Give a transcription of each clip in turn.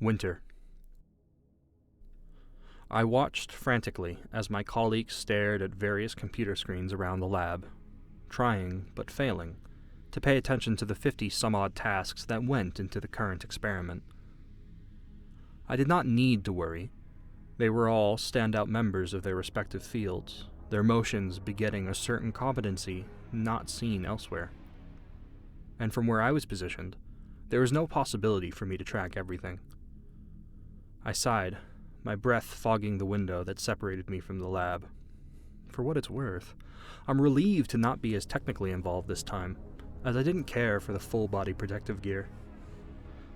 Winter. I watched frantically as my colleagues stared at various computer screens around the lab, trying, but failing, to pay attention to the 50-some-odd tasks that went into the current experiment. I did not need to worry. They were all standout members of their respective fields, their motions begetting a certain competency not seen elsewhere. And from where I was positioned, there was no possibility for me to track everything. I sighed, my breath fogging the window that separated me from the lab. For what it's worth, I'm relieved to not be as technically involved this time, as I didn't care for the full-body protective gear.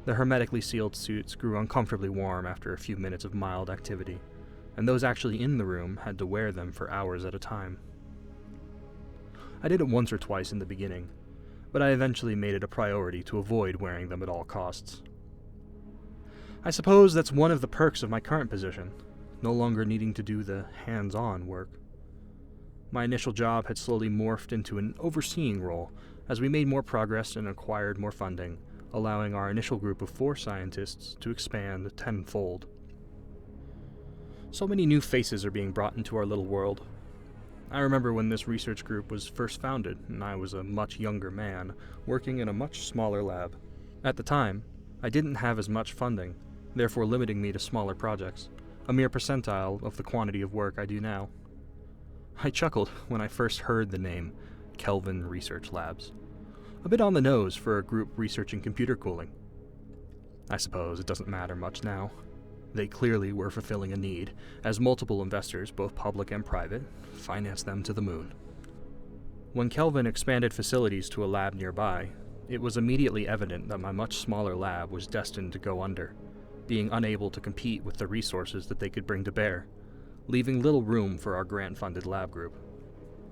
The hermetically sealed suits grew uncomfortably warm after a few minutes of mild activity, and those actually in the room had to wear them for hours at a time. I did it once or twice in the beginning, but I eventually made it a priority to avoid wearing them at all costs. I suppose that's one of the perks of my current position, no longer needing to do the hands-on work. My initial job had slowly morphed into an overseeing role as we made more progress and acquired more funding, allowing our initial group of 4 scientists to expand tenfold. So many new faces are being brought into our little world. I remember when this research group was first founded, and I was a much younger man, working in a much smaller lab. At the time, I didn't have as much funding, therefore limiting me to smaller projects, a mere percentile of the quantity of work I do now. I chuckled when I first heard the name Kelvin Research Labs. A bit on the nose for a group researching computer cooling. I suppose it doesn't matter much now. They clearly were fulfilling a need, as multiple investors, both public and private, financed them to the moon. When Kelvin expanded facilities to a lab nearby, it was immediately evident that my much smaller lab was destined to go under, being unable to compete with the resources that they could bring to bear, leaving little room for our grant-funded lab group.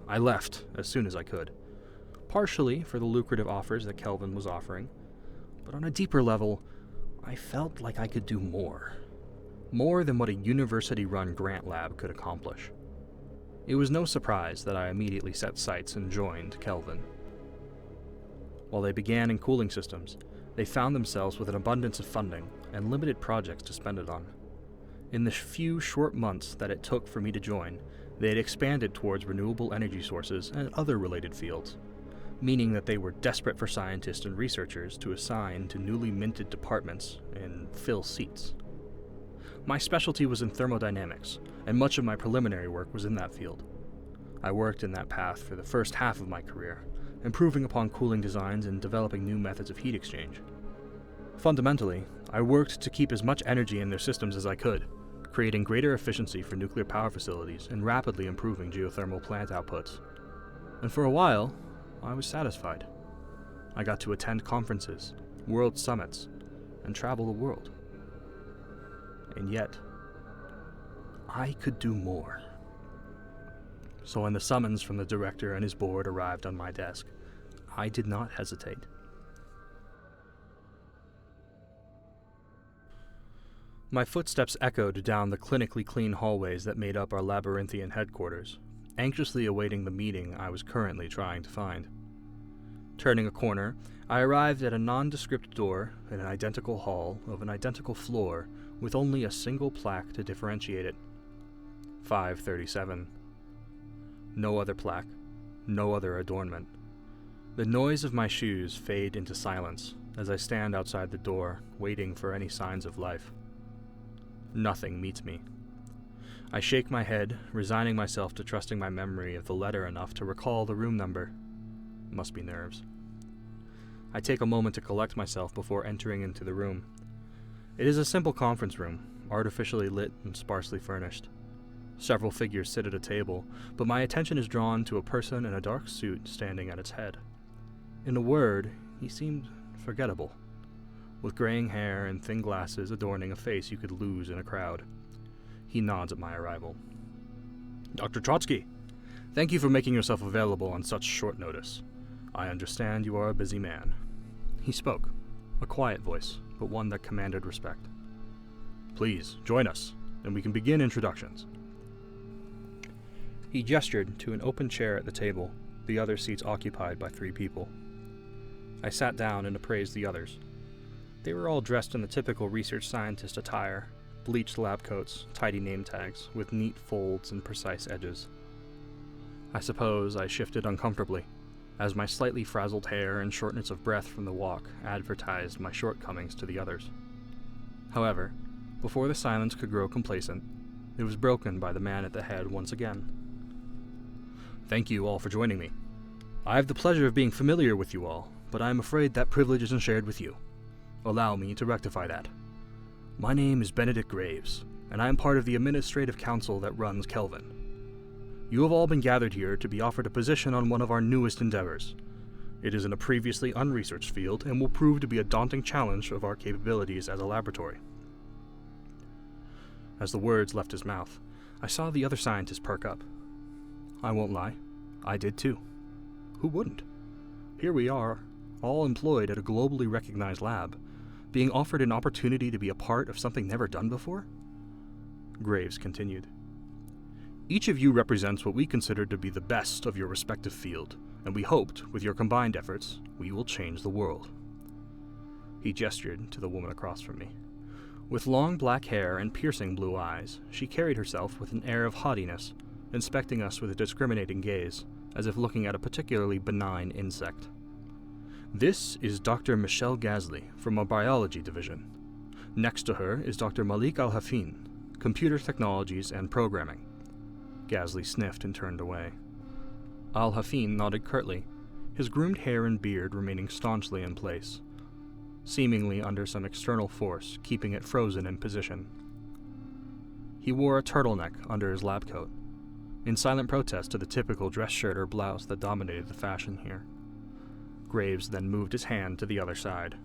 I left as soon as I could, partially for the lucrative offers that Kelvin was offering, but on a deeper level, I felt like I could do more. More than what a university-run grant lab could accomplish. It was no surprise that I immediately set sights and joined Kelvin. While they began in cooling systems, they found themselves with an abundance of funding and limited projects to spend it on. In the few short months that it took for me to join, they had expanded towards renewable energy sources and other related fields, meaning that they were desperate for scientists and researchers to assign to newly minted departments and fill seats. My specialty was in thermodynamics, and much of my preliminary work was in that field. I worked in that path for the first half of my career, improving upon cooling designs and developing new methods of heat exchange. Fundamentally, I worked to keep as much energy in their systems as I could, creating greater efficiency for nuclear power facilities and rapidly improving geothermal plant outputs. And for a while, I was satisfied. I got to attend conferences, world summits, and travel the world. And yet, I could do more. So when the summons from the director and his board arrived on my desk, I did not hesitate. My footsteps echoed down the clinically clean hallways that made up our labyrinthian headquarters, anxiously awaiting the meeting I was currently trying to find. Turning a corner, I arrived at a nondescript door in an identical hall of an identical floor with only a single plaque to differentiate it. 537. No other plaque, no other adornment. The noise of my shoes fade into silence as I stand outside the door, waiting for any signs of life. Nothing meets me. I shake my head, resigning myself to trusting my memory of the letter enough to recall the room number. Must be nerves. I take a moment to collect myself before entering into the room. It is a simple conference room, artificially lit and sparsely furnished. Several figures sit at a table, but my attention is drawn to a person in a dark suit standing at its head. In a word, he seemed forgettable, with graying hair and thin glasses adorning a face you could lose in a crowd. He nods at my arrival. "Dr. Trotsky, thank you for making yourself available on such short notice. I understand you are a busy man." He spoke, a quiet voice, but one that commanded respect. "Please, join us, and we can begin introductions." He gestured to an open chair at the table, the other seats occupied by 3 people. I sat down and appraised the others. They were all dressed in the typical research scientist attire, bleached lab coats, tidy name tags, with neat folds and precise edges. I suppose I shifted uncomfortably, as my slightly frazzled hair and shortness of breath from the walk advertised my shortcomings to the others. However, before the silence could grow complacent, it was broken by the man at the head once again. "Thank you all for joining me. I have the pleasure of being familiar with you all, but I am afraid that privilege isn't shared with you. Allow me to rectify that. My name is Benedict Graves, and I am part of the administrative council that runs Kelvin. You have all been gathered here to be offered a position on one of our newest endeavors. It is in a previously unresearched field and will prove to be a daunting challenge of our capabilities as a laboratory." As the words left his mouth, I saw the other scientists perk up. I won't lie, I did too. Who wouldn't? Here we are, all employed at a globally recognized lab, being offered an opportunity to be a part of something never done before? Graves continued. "Each of you represents what we consider to be the best of your respective field, and we hoped, with your combined efforts, we will change the world." He gestured to the woman across from me. With long black hair and piercing blue eyes, she carried herself with an air of haughtiness, inspecting us with a discriminating gaze, as if looking at a particularly benign insect. "This is Dr. Michelle Gasly from our biology division. Next to her is Dr. Malik Al-Hafin, computer technologies and programming." Gasly sniffed and turned away. Al-Hafin nodded curtly, his groomed hair and beard remaining staunchly in place, seemingly under some external force keeping it frozen in position. He wore a turtleneck under his lab coat, in silent protest to the typical dress shirt or blouse that dominated the fashion here. Graves then moved his hand to the other side.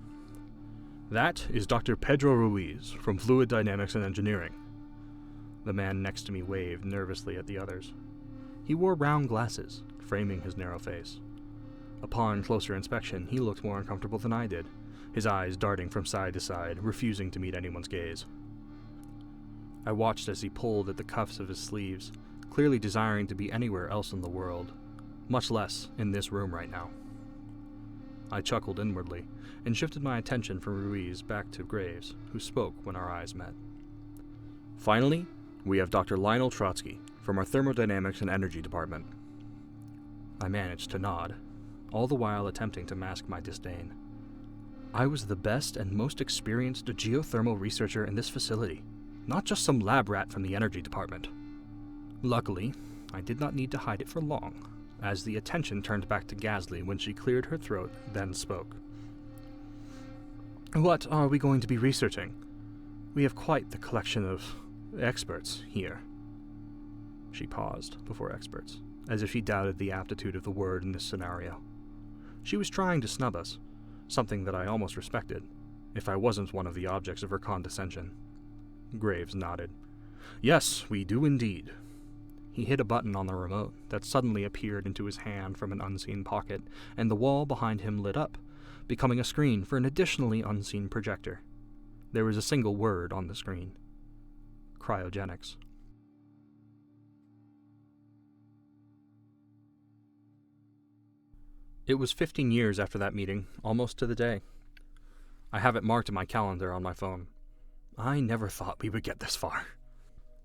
"That is Dr. Pedro Ruiz from Fluid Dynamics and Engineering." The man next to me waved nervously at the others. He wore round glasses, framing his narrow face. Upon closer inspection, he looked more uncomfortable than I did, his eyes darting from side to side, refusing to meet anyone's gaze. I watched as he pulled at the cuffs of his sleeves, clearly desiring to be anywhere else in the world, much less in this room right now. I chuckled inwardly, and shifted my attention from Ruiz back to Graves, who spoke when our eyes met. "Finally, we have Dr. Lionel Trotsky from our Thermodynamics and Energy Department." I managed to nod, all the while attempting to mask my disdain. I was the best and most experienced geothermal researcher in this facility, not just some lab rat from the Energy Department. Luckily, I did not need to hide it for long, as the attention turned back to Gasly when she cleared her throat, then spoke. "What are we going to be researching? We have quite the collection of experts here." She paused before experts, as if she doubted the aptitude of the word in this scenario. She was trying to snub us, something that I almost respected, if I wasn't one of the objects of her condescension. Graves nodded. "Yes, we do indeed." He hit a button on the remote that suddenly appeared into his hand from an unseen pocket, and the wall behind him lit up, becoming a screen for an additionally unseen projector. There was a single word on the screen. Cryogenics. It was 15 years after that meeting, almost to the day. I have it marked in my calendar on my phone. I never thought we would get this far.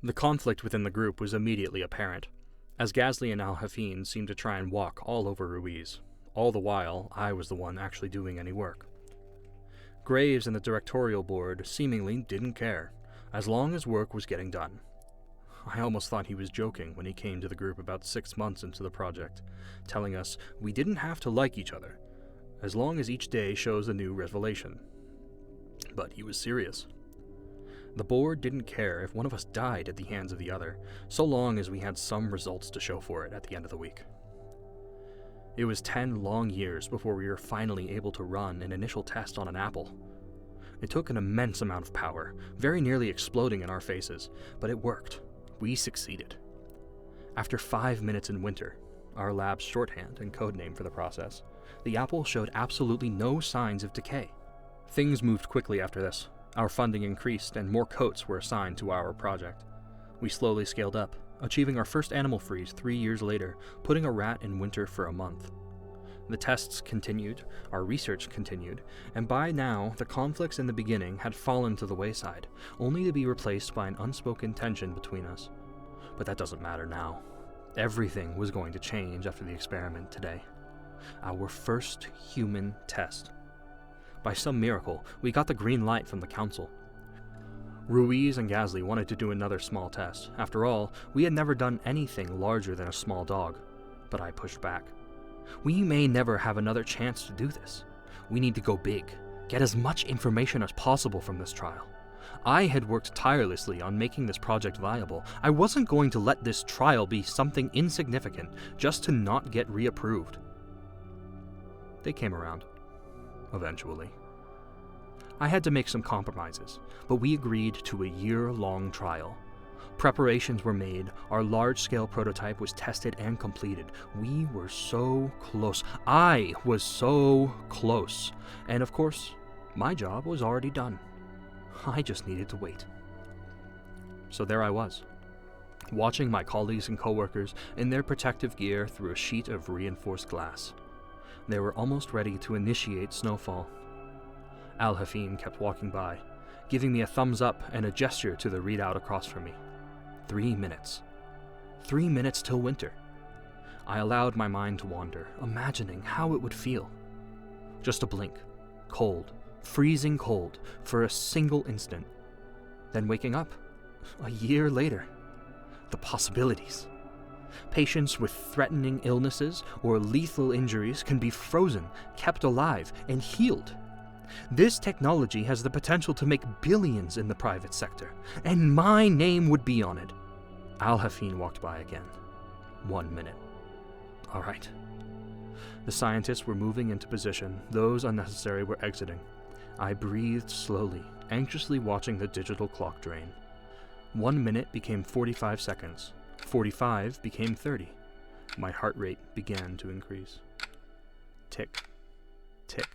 The conflict within the group was immediately apparent, as Gasly and Al-Hafin seemed to try and walk all over Ruiz. All the while, I was the one actually doing any work. Graves and the directorial board seemingly didn't care, as long as work was getting done. I almost thought he was joking when he came to the group about 6 months into the project, telling us we didn't have to like each other, as long as each day shows a new revelation. But he was serious. The board didn't care if one of us died at the hands of the other, so long as we had some results to show for it at the end of the week. It was 10 long years before we were finally able to run an initial test on an apple. It took an immense amount of power, very nearly exploding in our faces, but it worked. We succeeded. After 5 minutes in winter, our lab's shorthand and codename for the process, the apple showed absolutely no signs of decay. Things moved quickly after this. Our funding increased and more coats were assigned to our project. We slowly scaled up, achieving our first animal freeze 3 years later, putting a rat in winter for a month. The tests continued, our research continued, and by now the conflicts in the beginning had fallen to the wayside, only to be replaced by an unspoken tension between us. But that doesn't matter now. Everything was going to change after the experiment today. Our first human test. By some miracle, we got the green light from the council. Ruiz and Gasly wanted to do another small test. After all, we had never done anything larger than a small dog. But I pushed back. We may never have another chance to do this. We need to go big, get as much information as possible from this trial. I had worked tirelessly on making this project viable. I wasn't going to let this trial be something insignificant just to not get reapproved. They came around. Eventually. I had to make some compromises, but we agreed to a year-long trial. Preparations were made, our large-scale prototype was tested and completed. We were so close. I was so close. And of course, my job was already done. I just needed to wait. So there I was, watching my colleagues and coworkers in their protective gear through a sheet of reinforced glass. They were almost ready to initiate snowfall. Al-Hafim kept walking by, giving me a thumbs up and a gesture to the readout across from me. 3 minutes. 3 minutes till winter. I allowed my mind to wander, imagining how it would feel. Just a blink. Cold. Freezing cold. For a single instant. Then waking up. A year later. The possibilities. Patients with threatening illnesses or lethal injuries can be frozen, kept alive, and healed. This technology has the potential to make billions in the private sector, and my name would be on it. Al-Hafin walked by again. 1 minute. All right. The scientists were moving into position. Those unnecessary were exiting. I breathed slowly, anxiously watching the digital clock drain. 1 minute became 45 seconds. 45 became 30. My heart rate began to increase. Tick, tick,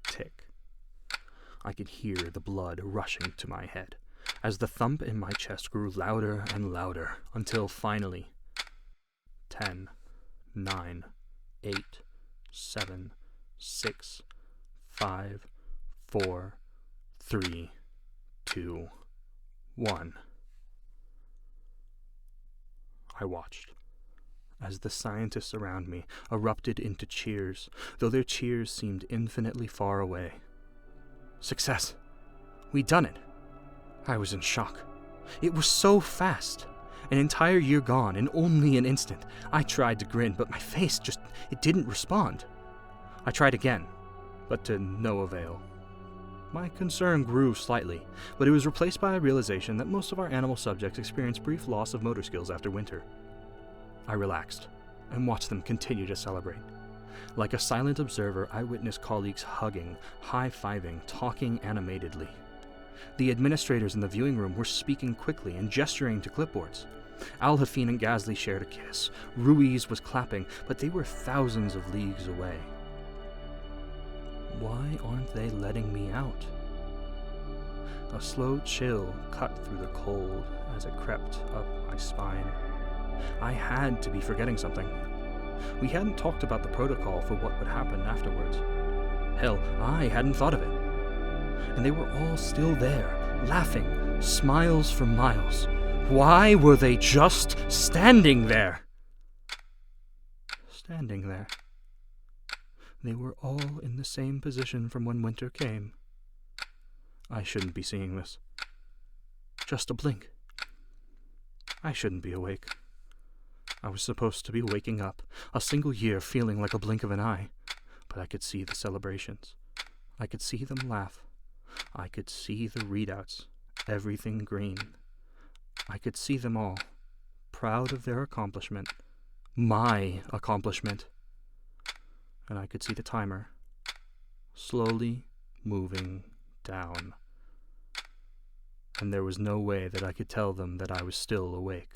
tick. I could hear the blood rushing to my head as the thump in my chest grew louder and louder until finally 10, 9, 8, 7, 6, 5, 4, 3, 2, 1. I watched as the scientists around me erupted into cheers, though their cheers seemed infinitely far away. Success! We'd done it! I was in shock. It was so fast. An entire year gone in only an instant. I tried to grin, but my face it didn't respond. I tried again, but to no avail. My concern grew slightly, but it was replaced by a realization that most of our animal subjects experience brief loss of motor skills after winter. I relaxed and watched them continue to celebrate. Like a silent observer, I witnessed colleagues hugging, high-fiving, talking animatedly. The administrators in the viewing room were speaking quickly and gesturing to clipboards. Al-Hafin and Gasly shared a kiss. Ruiz was clapping, but they were thousands of leagues away. Why aren't they letting me out? A slow chill cut through the cold as it crept up my spine. I had to be forgetting something. We hadn't talked about the protocol for what would happen afterwards. Hell, I hadn't thought of it. And they were all still there, laughing, smiles for miles. Why were they just standing there? Standing there. They were all in the same position from when winter came. I shouldn't be seeing this. Just a blink. I shouldn't be awake. I was supposed to be waking up, a single year feeling like a blink of an eye, but I could see the celebrations. I could see them laugh. I could see the readouts, everything green. I could see them all, proud of their accomplishment, my accomplishment. And I could see the timer, slowly moving down. And there was no way that I could tell them that I was still awake.